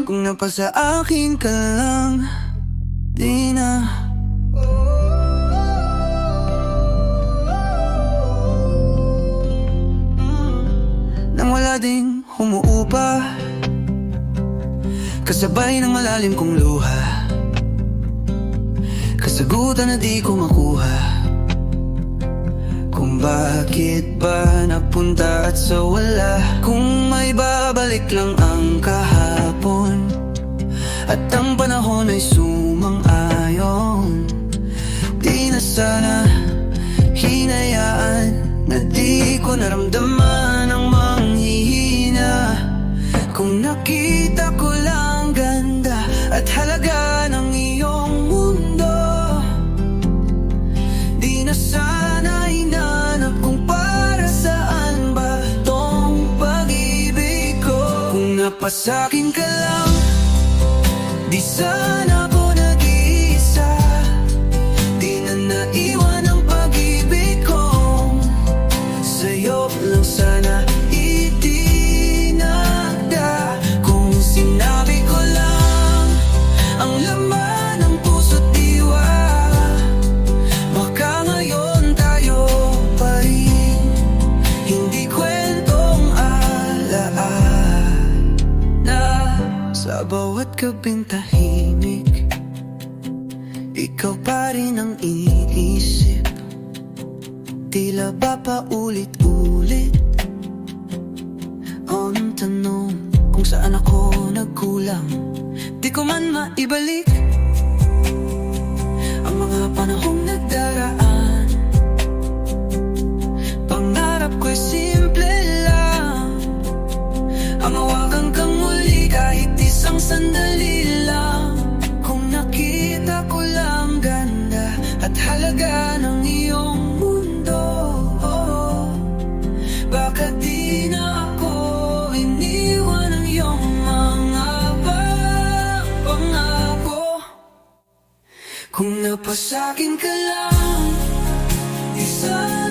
Kung napasa akin ka lang, di na. Nang wala ding humuupa, kasabay ng malalim kong luha, kasagutan na di ko makuha. Kung bakit ba napunta at sa wala, kung may babalik lang ang kahapon at ang panahon ay sumang-ayon, di na sana hinayaan na di ko naramdaman ang manghihina. Kung nakita ko lang ganda at halaga ng iyong mundo, di na sana hinanap kung para saan ba tong pag-ibig ko. Kung napasakin ka lang, di sana ko nag-iisa, di na naiwan ang pag-ibig ko. Sa'yo lang sana itinagda. Kung sinabi ko lang ang laman ng puso't diwa, baka ngayon tayo pa rin hindi kwentong alaala. Sa bawat gabing tahimik, ikaw pa rin ang iniisip. Tila ba paulit-ulit ang tanong kung saan ako nagkulang. Di ko man maibalik ang mga panahong nagdaraan. Pangarap ko'y simple lang, ang hawakan kang muli kahit isang sandali lang. Kung nakita ko lang ganda at halaga ng iyong mundo, baka di na ako iniwan ng iyong mga pangako. Kung napasakin ka lang, di sana